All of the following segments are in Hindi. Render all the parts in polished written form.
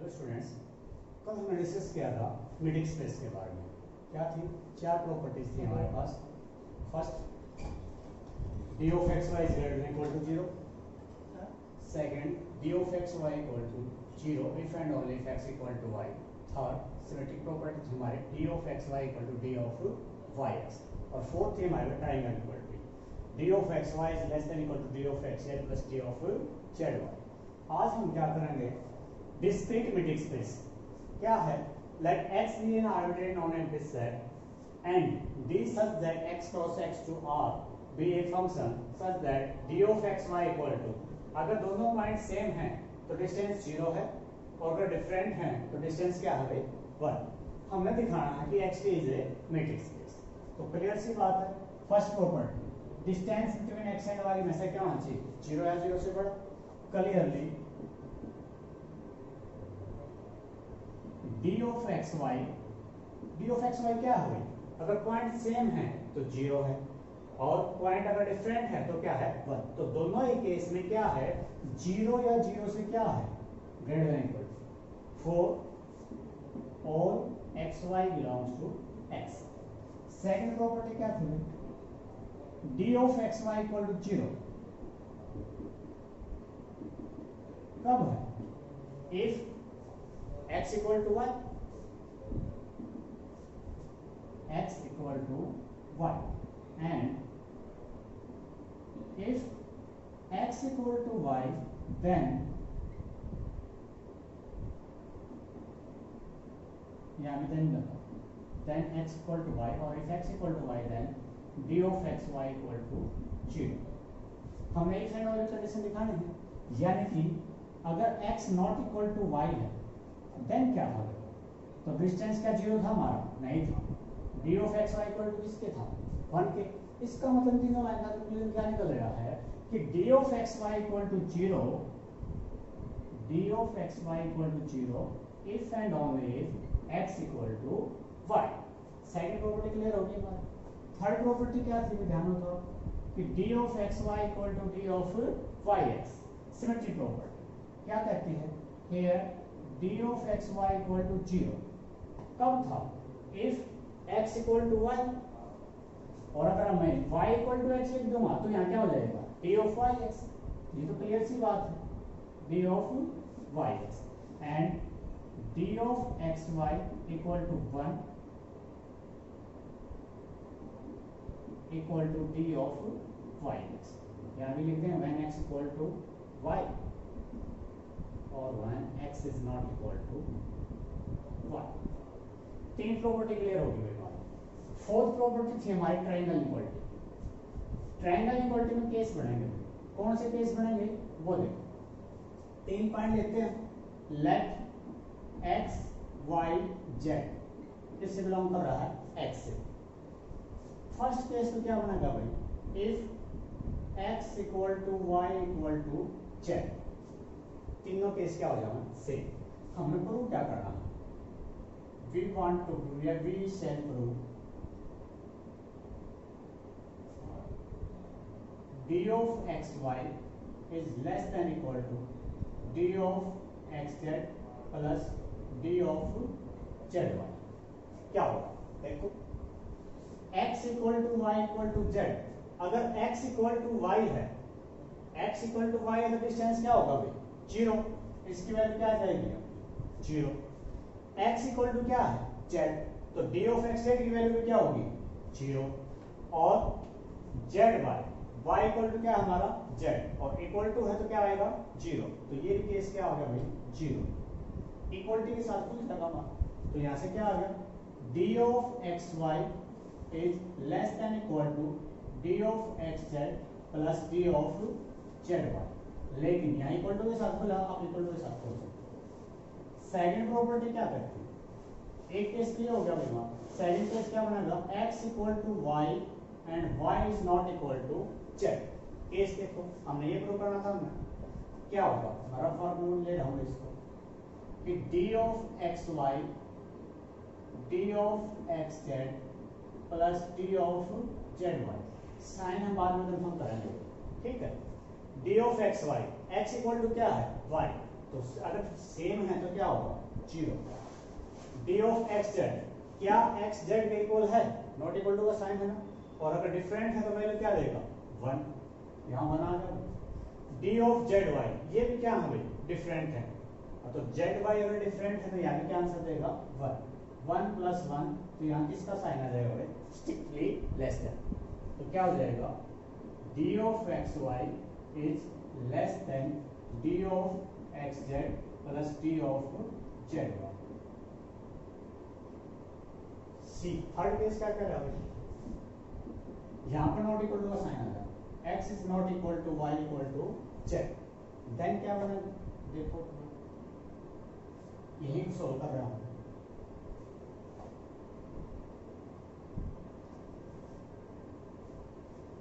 तो स्टूडेंट्स कल हमने डिस्कस किया था मीडिक स्पेस के बारे में। क्या थी? चार प्रॉपर्टीज थी हमारे पास। First, D of x Y is greater than equal to 0। Second, D of x Y equal to 0 if and only if X equal to Y. Third, symmetric property थी हमारे D of x Y equal to D of Y X. और फोर्थ थी हमारे triangle equality, D of x Y is less than equal to D of x Z plus D of z Y. आज हम क्या करेंगे? डिस्क्रीट मीट्रिक स्पेस क्या है? Let x be an arbitrary non-empty set and d such that x cross x to r be a function such that d of x y equal to, अगर दोनों पॉइंट सेम हैं तो डिस्टेंस 0 है, और अगर डिफरेंट हैं तो डिस्टेंस क्या है? 1। हमने दिखाना है कि x is a metric space. तो क्लियर सी बात है। First property, distance between x and y में से क्या होना चाहिए? 0 या 0 से बड़ा। Clearly D of x Y क्या है? अगर पॉइंट सेम है तो 0 है, और पॉइंट अगर डिफरेंट है तो क्या है? 1। तो दोनों ही केस में क्या है? 0 या 0 से क्या है? Greater than equal to. For all x Y belongs to X. Second property क्या थी? D of x Y equal to 0 कब है? If x equal to y, x equal to y, and if x equal to y, then यहाँ में then x equal to y, और if x equal to y, then d of x y equal to 0। हमने इस एंड वाली कंडीशन दिखानी है, यानी कि अगर x not equal to y है देन क्या था? तो डिस्टेंस क्या 0 था? हमारा नहीं था। D of x Y equal to किसके था? 1 के। इसका मतलब तीनों लाइन का कंक्लूजन क्या निकल रहा है कि D of x Y equal to 0, D of x Y equal to 0 if and only if X equal to Y. Second property clear होगी हमारी। थर्ड प्रॉपर्टी क्या थी? ध्यान रखो कि D of x Y equal to D of Y X. Symmetry property क्या कहती है? Here d of x y equal to 0 कब था? if x equal to y, और अगर मैं y equal to x लिख दूंगा तो यहाँ क्या हो जाएगा? d of y x। ये तो क्लियर सी बात है, d of y x and d of x y equal to 1 equal to d of y x। यहाँ भी लिखते हैं when x equal to y और when x is not equal to 1। तीन प्रॉपर्टी क्लियर होगी मेरे पास। फोर्थ प्रॉपर्टी थी हमारी ट्रायंगल इक्वालिटी। ट्रायंगल इक्वालिटी में केस बनाएंगे। कौन से केस बनाएंगे वो देखो। 3 पॉइंट लेते हैं। लेट x y z किससे बिलोंग कर रहा है? x से। फर्स्ट केस में क्या बनेगा भाई? If x equal to y equal to z, तीनों केस क्या हो जाएगा? सेम। हमें प्रूव क्या करना है? वी वांट टू प्रूव या we shall prove d of x Y is less than equal to D of x Z plus D of z y. क्या होगा? देखो, x equal to y equal to z. अगर x इक्वल टू वाई है, x इक्वल टू वाई है तो डिस्टेंस क्या होगा भाई? 0। इसकी वैल्यू क्या आ जाएगी? 0। x इक्वल टू क्या है? z। तो d ऑफ x z की वैल्यू क्या होगी? 0। और z y इक्वल टू क्या है हमारा? z, और इक्वल टू है तो क्या आएगा? 0। तो ये भी केस क्या हो गया भाई? 0। इक्वलिटी के साथ कुछ लगाना, तो यहाँ से क्या आ गया? d of x y is less than equal to d of x z plus d of z y। लेकिन यहाँ इक्वल टू के साथ खुला, आप इक्वल टू के साथ खोल सकते। सेकंड प्रॉपर्टी क्या करती है? एक केस क्लियर हो गया भाई वहां। सेकंड केस क्या बनेगा? x equal to y and y is not equal to z। Case देखो, हमने ये प्रूव करना था ना। क्या होगा? हमारा फॉर्मूला ले रहा हूं इसको कि d of x y d of x z plus d of z y। Sign हम बाद में कंफर्म करेंगे, ठीक है? d of x y, x equal to क्या है? y, तो अगर सेम है तो क्या होगा 0। डी ऑफ एक्स जेड, क्या एक्स जेड के इक्वल है, नॉट इक्वल टू का साइन है ना, और अगर डिफरेंट है तो वैल्यू क्या देगा 1, यहाँ 1 आ गया। डी ऑफ जेड वाई, ये भी क्या है भाई डिफरेंट है, तो जेड वाई अगर डिफरेंट है तो यहाँ भी क्या आंसर देगा 1, 1 प्लस 1, तो यहाँ किसका साइन आ जाएगा भाई स्ट्रिक्टली लेस देन, तो क्या हो जाएगा d of x Y is less than d of x Z plus D of z y. See third case क्या कह रहा है, यहाँ पर नॉट इक्वल टू का साइन आ रहा है, x is not equal to y equal to z, then क्या बना, देखो यही सोल्व कर रहा हूं,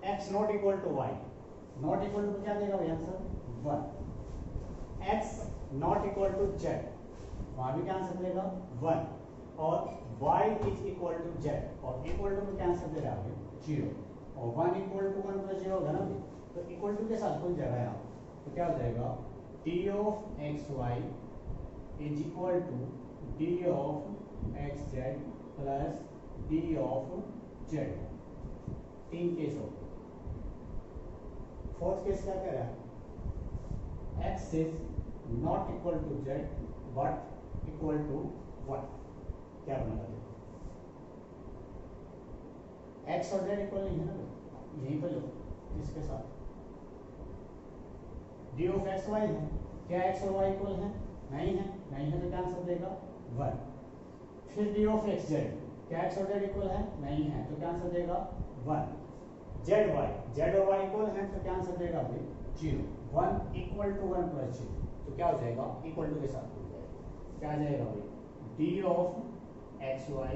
x not equal to y, not equal to क्या देगा भाई answer 1, x not equal to z, वहां भी क्या आंसर देगा 1, और y is equal to z, और इक्वल टू में क्या आंसर दे रहा है 0, और 1 इक्वल टू 1 प्लस 0 होगा ना, तो इक्वल टू के साथ खुल जाएगा यहाँ, तो क्या हो जाएगा d of x Y is equal to D of x Z plus D of z. 3 case हो गए। फोर्थ केस क्या कह रहा है, x is not equal to z but equal to 1, क्या बना था एक्स और जेड इक्वल नहीं है ना, यहीं पर लो किसके साथ डी ऑफ एक्स वाई है, क्या एक्स और वाई इक्वल है, नहीं है, नहीं है तो क्या आंसर देगा 1, फिर डी ऑफ एक्स जेड, क्या एक्स और जेड इक्वल है, नहीं है तो क्या आंसर देगा 1, जेड वाई, जेड और वाई इक्वल है तो क्या आंसर देगा भाई 0, 1 इक्वल टू 1 प्लस 0, तो क्या हो जाएगा इक्वल टू के साथ हो जाएगा, क्या आ जाएगा भाई d of x Y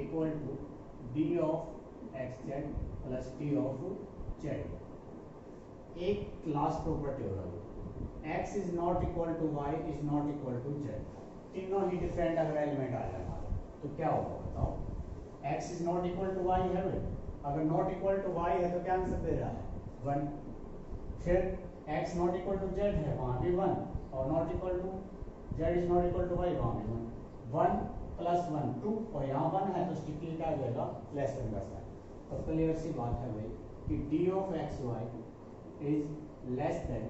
equal to D of x Z plus D of z. एक लास्ट प्रॉपर्टी हो रहा है, x is not equal to y is not equal to z, तीनों ही डिफरेंट अगर एलिमेंट आ जाए हमारे तो क्या होगा बताओ, x is not equal to y है भाई, अगर नॉट इक्वल टू y है तो क्या आंसर दे रहा है 1, फिर x not equal to z है वहां भी 1, और not equal to z is not equal to y वहां भी 1 प्लस 1 2, और यहाँ 1 है तो स्ट्रिक्टली क्या आ जाएगा लेस देन का साइन। तो क्लियर सी बात है भाई कि D of x Y is less than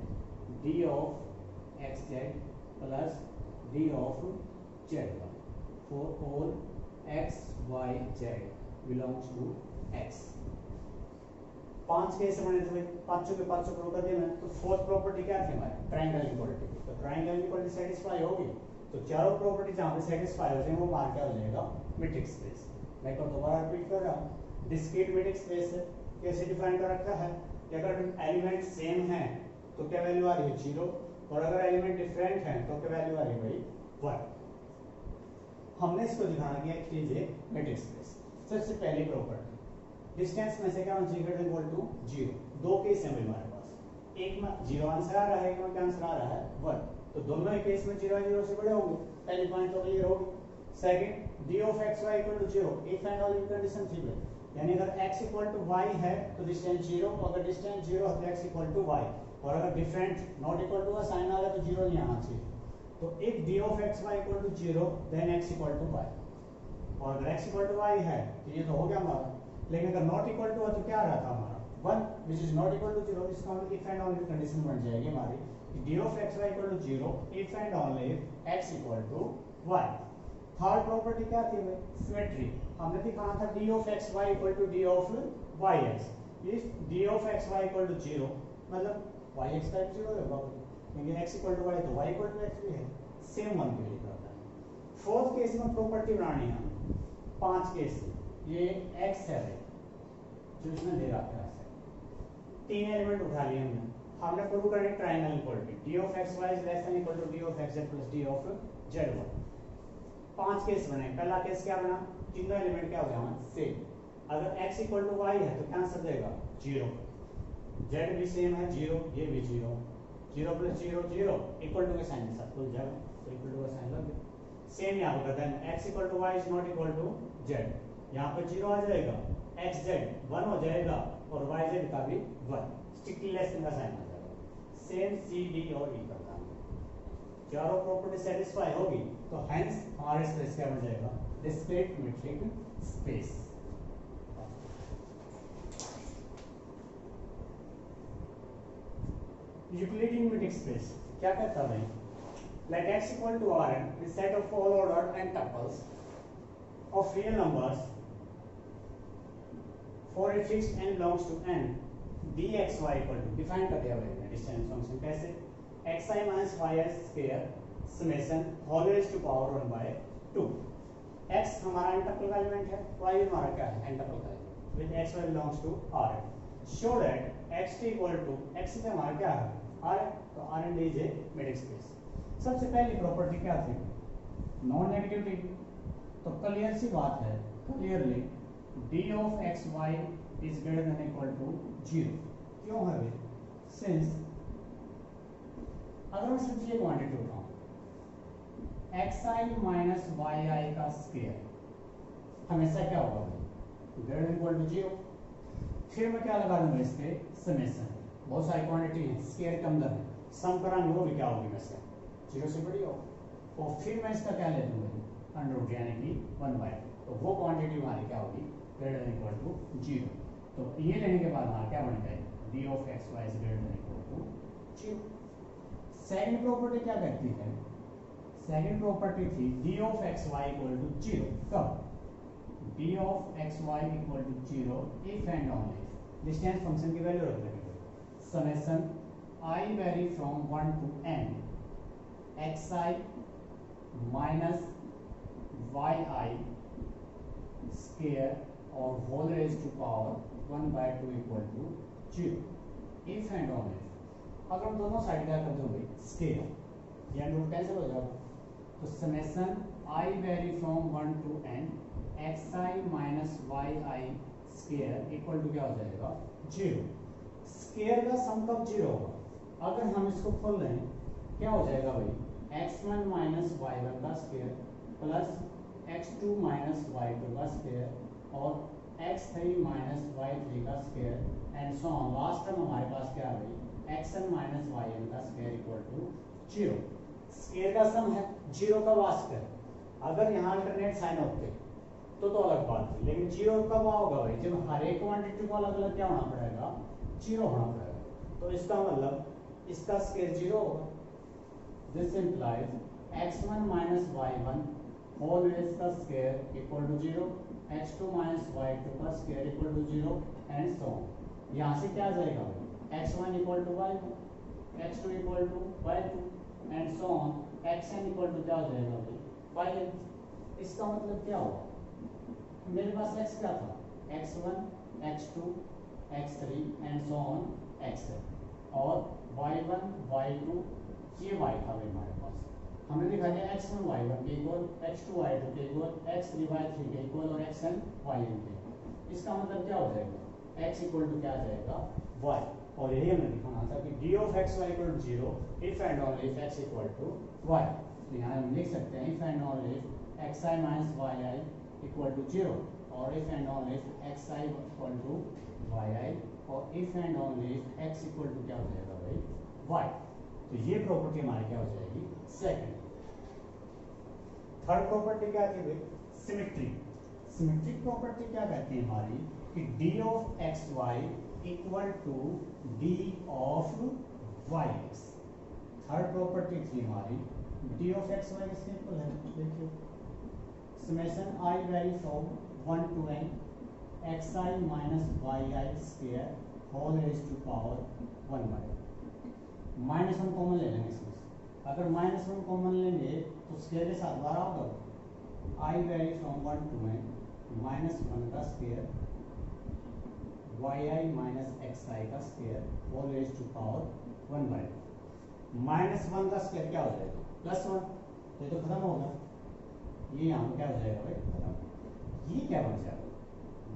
d of x Z plus D of z y for all x Y z belongs to x. 5 case बने थे भाई, पांचों के पांचों प्रूव कर दिए मैंने। तो फोर्थ प्रॉपर्टी क्या थी हमारी, ट्रायंगल इक्वालिटी। तो ट्रायंगल इक्वालिटी सेटिस्फाई होगी तो चारों प्रॉपर्टी जहां पे सेटिस्फाई होते हैं वो मान क्या हो जाएगा मैट्रिक्स स्पेस। मैं एक दोबारा रिपीट कर रहा हूं, डिस्क्रीट मैट्रिक्स स्पेस है कैसे डिफाइन कर रखा है कि अगर एलिमेंट सेम है तो क्या वैल्यू आ रही है 0, और अगर एलिमेंट डिफरेंट है तो क्या वैल्यू आ रही है भाई 1। हमने इसको दिखाना कि एक लीजिए मैट्रिक्स स्पेस। सबसे पहली प्रॉपर्टी डिस्टेंस में से क्या होना चाहिए ग्रेटर इक्वल टू 0। दो केस हैं हमारे पास, एक में 0 आंसर आ रहा है, एक में क्या आंसर आ रहा है 1, तो दोनों ही केस में 0 0 से बड़े होंगे, पहली पॉइंट तो क्लियर होगी। Second D of x Y equal to 0, if and only condition थी भाई, यानी अगर x इक्वल टू y है तो डिस्टेंस 0, अगर डिस्टेंस 0 है तो x इक्वल टू y, और अगर डिफरेंट नॉट इक्वल टू का साइन आ रहा है तो 0 नहीं आना चाहिए। तो if d of x y equal to 0 then x equal to y, और अगर x इक्वल टू y है तो ये तो हो गया हमारा। लेकिन अगर नॉट इक्वल टू है तो क्या आ रहा था हमारा 1 which is not equal to 0, इसका मतलब इफ एंड ओनली कंडीशन बन जाएगी हमारी d of x y equal to 0 if and only if x equal to y। Third property क्या थी भाई, सिमेट्री। हमने दिखाना था d of x y equal to d of y x। If d of x y equal to 0 मतलब y x का 0 होगा, क्योंकि x इक्वल टू y तो y इक्वल टू x भी है, सेम वन के लिए करता है। फोर्थ केस में प्रॉपर्टी बनानी है हमें, 5 केस ये x है जो इसमें दे रखा है, 3 एलिमेंट उठा लिए हमने प्रूव करनी triangle equality d of x y is less than equal to d of x z plus d of z y। 5 case बने। पहला केस क्या बना, तीनों एलिमेंट क्या हो गया हमारा सेम। अगर x इक्वल टू y है तो क्या आंसर देगा 0, z भी सेम है 0, ये भी 0, 0 प्लस 0 0 इक्वल टू के साइन के साथ खुल जाएगा, तो इक्वल टू का साइन लग गया। सेम यहाँ पर then x equal to y is not equal to z, यहाँ पर 0 आ जाएगा, x z 1 हो जाएगा और y z का भी 1, स्ट्रिक्टली लेस देन का साइन आ जाएगा। सेम c d और e करता है। चारों प्रॉपर्टी सेटिस्फाई होगी तो हेंस हमारे स्पेस क्या बन जाएगा, discrete metric space. Euclidean metric space क्या कहता है भाई, let x equal to Rn is set of all ordered n tuples of real numbers for a fixed n belongs to n dxy equal to, define कर दिया भाई डिस्टेंस फंक्शन कैसे, xi minus yi square summation whole raised to power 1 by 2। x हमारा n टपल का एलिमेंट है, y हमारा क्या है, n टपल का element with xy belongs to Rn, show that xt equal to x से हमारा क्या है Rn, तो Rn is a metric space। सबसे पहली प्रॉपर्टी क्या थी, नॉन नेगेटिविटी। तो क्लियर सी बात है, clearly d of x y is greater than equal to 0। क्यों है भाई, सिंस अगर मैं सिर्फ ये क्वांटिटी उठाऊं xi माइनस yi का स्क्वायर हमेशा क्या होगा भाई, ग्रेटर देन इक्वल टू 0। फिर मैं क्या लगा दूंगा इस पे समेशन, बहुत सारी क्वांटिटी है स्क्वायर के अंदर है, सम करांगे वो भी क्या होगी में से 0 से बड़ी हो, और फिर मैं इसका क्या ले लूंगा अंडर रूट यानी कि 1/2, तो वो क्वांटिटी हमारी क्या होगी ग्रेटर देन इक्वल टू 0। तो ये लेने के बाद हमारा क्या बन जाएगा d of x y is greater than equal to 0। Second property क्या कहती है, सेकंड प्रॉपर्टी थी d of x y equal to 0, कब d of x y equal to 0 if and only distance function की वैल्यू रख देंगे, summation I vary from 1 to n xi minus yi square और whole raised to power 1/2 equal to 0 if and only, अगर हम दोनों साइड क्या कर दोगे स्केयर या रूट कैंसिल हो जाएगा, तो summation I vary from 1 to n xi minus yi square equal to क्या हो जाएगा 0। स्केयर का सम कब 0 होगा, अगर हम इसको खोल रहे हैं क्या हो जाएगा भाई x1 माइनस y1 का square plus x2 minus y2 का स्क्वायर और x3 माइनस y3 का square and so on, last term हमारे पास क्या है भाई xn माइनस yn का स्क्वायर इक्वल टू 0। स्क्वायर का सम है 0 का वास्ते, अगर यहाँ अल्टरनेट साइन होते तो अलग बात है, लेकिन 0 कब होगा भाई जब हर एक क्वांटिटी को अलग अलग क्या होना पड़ेगा 0 होना पड़ेगा, तो इसका मतलब इसका स्क्वायर 0 होगा। This implies x1 minus y1 whole raise का square equal to 0, x2 minus y2 का square equal to 0 and so on. यहाँ से क्या आ जाएगा भाई x1 equal to y1, x2 equal to y2 and so on, xn equal to क्या हो जाएगा भाई yn। इसका मतलब क्या होगा, मेरे पास x क्या था x1 x2 x3 and so on xn, और y1 y2 ये y था भाई हमारे पास, हमने लिखा दिया x1 y1 के इक्वल x2 y2 के इक्वल x3 y3 के इक्वल और xn yn के। इसका मतलब क्या हो जाएगा x इक्वल टू क्या आ जाएगा y, और यही हमें दिखाना था कि d of x y equal to 0 if and only if x equal to y। तो यहाँ हम लिख सकते हैं if and only if xi minus yi equal to 0 और if and only if xi equal to yi और if and only if x equal to क्या हो जाएगा भाई y। तो ये प्रॉपर्टी हमारी क्या हो जाएगी सेकंड। थर्ड प्रॉपर्टी क्या थी भाई सिमेट्री। सिमेट्रिक प्रॉपर्टी क्या कहती है हमारी कि d of x y equal to d of y x। Third property थी हमारी d of x y किसके इक्वल है, देखिए summation I vary from 1 to n xi minus yi square whole raised to power 1/, minus 1 common ले लेंगे इसमें, अगर माइनस 1 कॉमन लेंगे तो स्क्वायर के साथ बार होगा I vary from 1 to n minus 1 का स्क्वायर yi माइनस xi का square whole raise to power 1/, minus 1 का स्क्वायर क्या हो जाएगा प्लस 1, तो खत्म होगा, ये यहाँ क्या हो जाएगा भाई खत्म, ये क्या बन जाएगा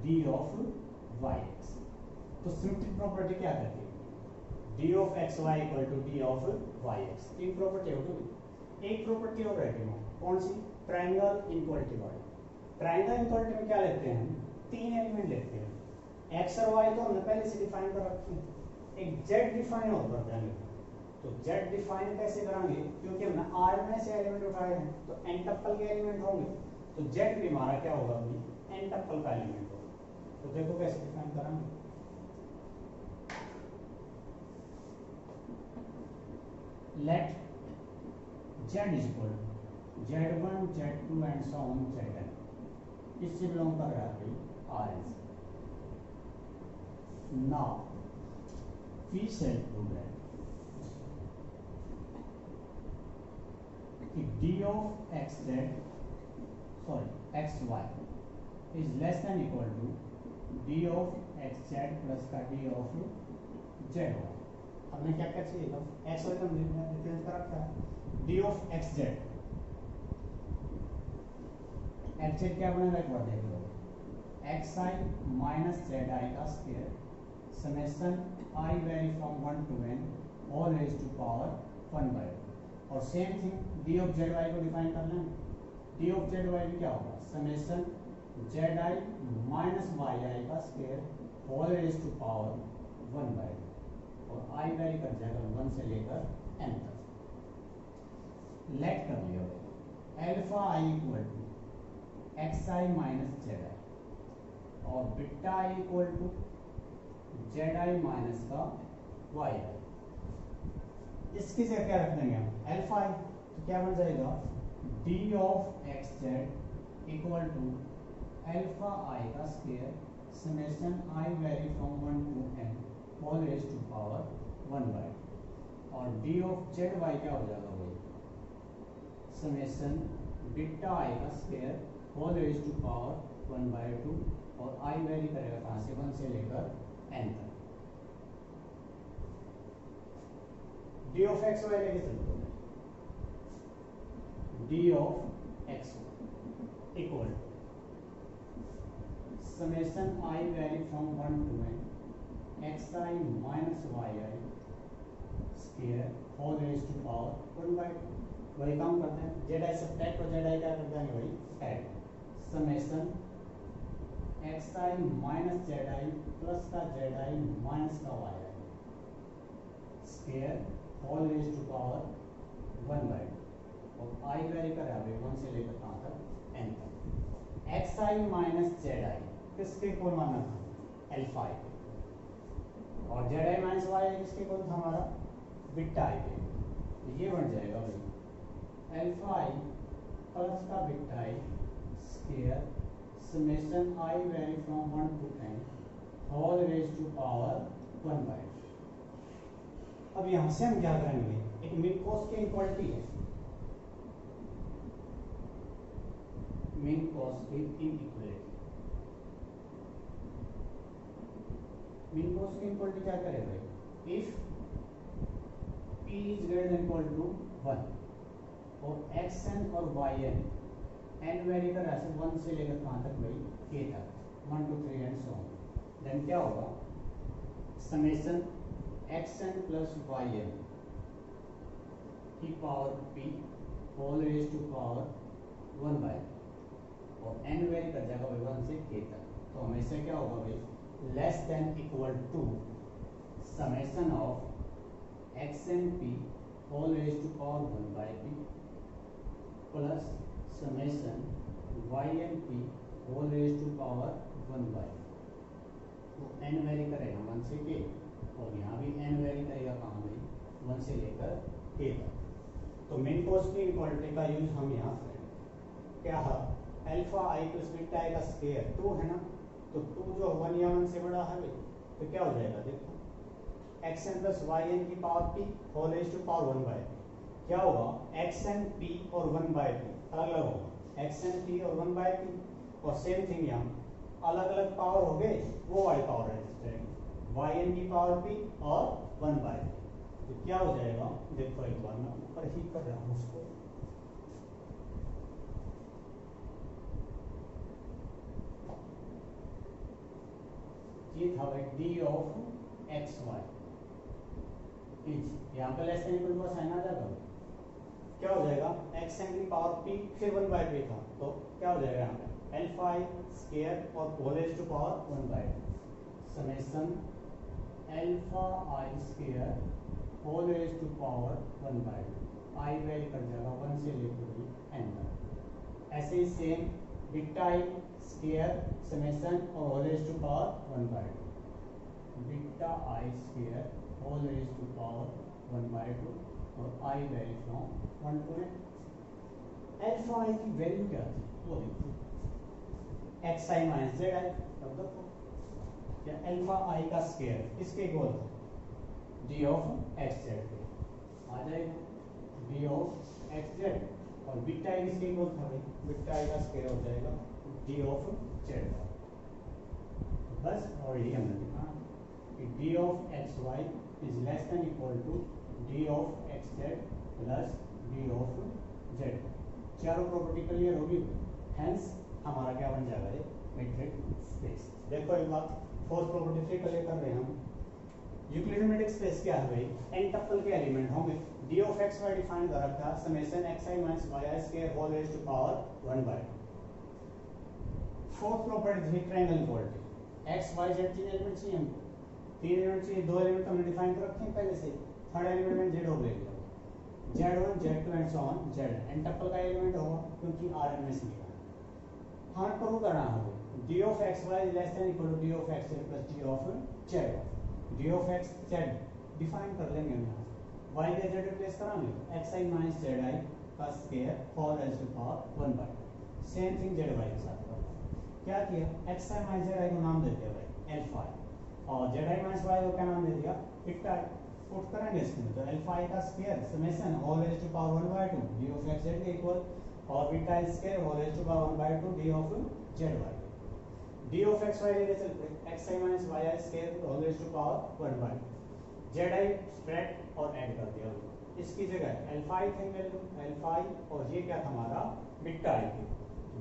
d of yx। तो सिमेट्रिक प्रॉपर्टी क्या कहती है d of x y equal to d of yx। तीन प्रॉपर्टी हो गई, एक प्रॉपर्टी और रहती है कौन सी ट्रायंगल इनक्वालिटी वाली। ट्रायंगल इनक्वालिटी में क्या लेते हैं हम तीन एलिमेंट लेते हैं, x और y तो हमने पहले से डिफाइन कर रखे हैं, एक z डिफाइन और करते हैं, तो z डिफाइन कैसे करांगे, क्योंकि हमने r में से एलिमेंट उठाए हैं तो n टप्पल के एलिमेंट होंगे, तो z भी हमारा क्या होगा अभी n टप्पल का एलिमेंट होगा। तो देखो कैसे डिफाइन करांगे। Let z is equal z1 z2 and so on zn, किससे बिलोंग कर रहा है भाई Rn से। Now we shall prove that कि d of xz sorry xy is less than equal to d of xz plus का d of zy। हमने क्या क्या चाहिए था, x y का डिफरेंस कर रखा है, d of xz xz क्या बनेगा एक बार देख लो, xi minus zi का square summation I vary from 1 to n all raised to power 1 by 2। और same thing d of zy को डिफाइन कर लें, d of zy क्या होगा समेशन zi माइनस yi का square all raised to power 1 by 2, और I वैरी कर जाएगा 1 से लेकर n तक। लेट कर लिया alpha i equal to xi minus zi और beta i equal to zi minus का yi। इसकी जगह क्या रख देंगे हम अल्फा i, तो क्या बन जाएगा d of xz equal to alpha i का square summation I vary from 1 to n whole raise to power 1 by 2, और d of zy क्या हो जाएगा भाई समेशन बीटा i का square whole raise to power 1 by 2, और I वैरी करेगा कहाँ से 1 से लेकर n तक। d of x y लेके चलते हैं, d of x y equal summation I vary from 1 to n xi minus yi square whole raise to power 1 by 2। वही काम करते हैं, zi सब्ट्रैक्ट और zi क्या कर देंगे भाई add, summation xi minus zi plus का zi माइनस का yi square whole raise to power 1 by 2, और I वैरी कर रहा है 1 से लेकर कहाँ तक n तक। xi माइनस zi किसके कोण मानना था अल्फा i, और zi माइनस y किसके कोण था हमारा बीटा i के, तो ये बन जाएगा भाई अल्फा i प्लस का beta i square summation I vary from 1 to n whole raise to power 1 by 2। अब यहां से हम क्या करेंगे, एक मीन कॉस की इक्वालिटी है, Minkowski inequality, Minkowski equality क्या करे भाई, if p is greater than equal to 1 और xn और yn n वैरी कर रहा है 1 से लेकर कहाँ तक भाई k तक 1 2 3 एंड सो ऑन, देन क्या होगा समेशन xn प्लस yn की power p whole raise to power 1 by, और n वैरी कर जाएगा भाई 1 से k तक, तो हमेशा क्या होगा भाई less than equal to summation of xn p whole raise to power 1 by p plus summation yn p whole raise to power 1 by, तो n वैरी करेगा 1 से k, और यहाँ भी n वैरी करेगा कहाँ भाई 1 से लेकर k तक। तो मीन कॉस की इक्वालिटी का यूज हम यहाँ करेंगे, क्या है alpha i plus beta i का स्क्वायर 2 है ना, तो 2 जो 1 या 1 से बड़ा है भाई, तो क्या हो जाएगा देखो xn प्लस yn की power p whole raise to power 1 by, क्या होगा xn p और 1 by p अलग अलग होगा, xn p और 1 by p, और सेम थिंग यहाँ अलग अलग पावर हो गए वो वाली पावर एडजस्ट करेंगे yn की पावर p और 1 by p, तो क्या हो जाएगा देखो एक बार मैं ऊपर ही कर रहा हूँ उसको, ये था भाई d of xy इज यहाँ पे less than equal to sign आ जाएगा, क्या हो जाएगा xn की पावर p फिर 1 by p था, तो क्या हो जाएगा यहाँ पे अल्फा i स्क्वायर और whole raise to power 1 by 2 summation alpha i square whole raise to power 1/2, I value कर जाएगा 1 से लेकर n तक। ऐसे ही same beta I square summation और whole raise to power 1/2, beta I square whole raise to power 1/2 और I value from 1 to n। Alpha I की वैल्यू क्या थी वो देखो, x I minus Z I. तब देखो क्या अल्फा आई का स्क्वायर किसके इक्वल था, डी ऑफ एक्स जेड के आ जाएगा, डी ऑफ एक्स जेड। और बीटा आई किसके इक्वल था भाई, बीटा आई का स्क्वायर हो जाएगा डी ऑफ जेड का। बस और ये हमने लिखा कि D of x Y is less than equal to D of x Z plus D of z. चारों प्रॉपर्टी क्लियर होगी, हेंस हमारा क्या बन जाएगा ये मेट्रिक स्पेस। देखो एक बात, फोर्थ प्रॉपर्टी फिर क्लियर कर रहे हैं हम। यूक्लिडियन मेट्रिक स्पेस क्या है भाई, n टप्पल के एलिमेंट होंगे। D of x Y define कर रखा है summation X I minus Y I square whole raise to power 1/2। Fourth property थी triangle equality, X Y Z तीन एलिमेंट चाहिए हमको, तीन एलिमेंट चाहिए, दो एलिमेंट हमने डिफाइन कर रखे हैं पहले से। थर्ड एलिमेंट में जेड हो गया, Z1 Z2 and so on Z n टप्पल का एलिमेंट होगा क्योंकि Rn में से लिखा है। हमें प्रूव करना है d of xy is less than equal to d of xz plus d of z। d of xz define कर लेंगे हम यहाँ, y के z रिप्लेस कराएंगे तो xi minus zi का square whole raise to power 1/2। Same thing zy के साथ क्या किया, xi minus zi को नाम दे दिया भाई अल्फा और zi minus y को क्या नाम दे दिया बीटा। पुट करेंगे इसमें तो अल्फा आई का square summation whole raise to power 1/2 d of xz के इक्वल और beta square whole raise to power 1/2 d of zy। d of xy लेके चलते xi minus yi square whole raise to power 1/2 zi spread और ऐड कर दिया। इसकी जगह alpha I the value alpha आई और ये क्या था हमारा बीटा आई थी,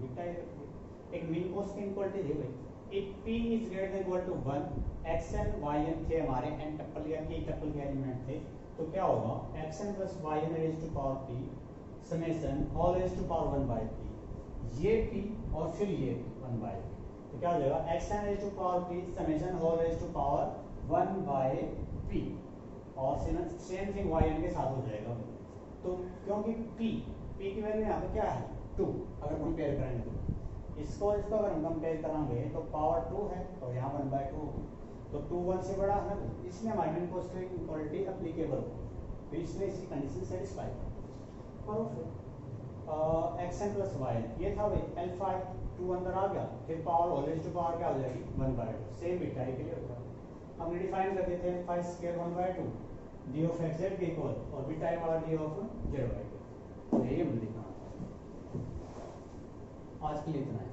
बीटा आई रखिए। एक मीन कोस की इक्वालिटी थी भाई, if p is greater than equal to 1 xn yn थे हमारे n टप्पल या k टप्पल के एलिमेंट थे, तो क्या होगा xn plus yn raise to power p summation whole raise to power 1/p, ये p और फिर ये 1/p, तो क्या हो जाएगा xn raise to power p summation whole raise to power 1/p और सेम थिंग yn के साथ हो जाएगा। तो क्योंकि p की वैल्यू यहाँ पे क्या है 2, अगर कंपेयर करेंगे तो इसको अगर हम कंपेयर कराएंगे तो पावर 2 है तो यहाँ 1/2 होगी, तो 2 1 से बड़ा है, इसलिए हमारी मीन कोस की इक्वालिटी एप्लीकेबल होगी, तो इसलिए इसकी कंडीशन सेटिस्फाई करो। फिर xn प्लस yn ये था भाई अल्फा 2 अंदर आ गया, फिर power whole raise to power क्या हो जाएगी 1/2, सेम बीटा के लिए होगा। हमने डिफाइन कर देते हैं phi square 1/2 d of xz के इक्वल और बीटा वाला d of zy। तो यही हमने लिखा आज के लिए इतना है।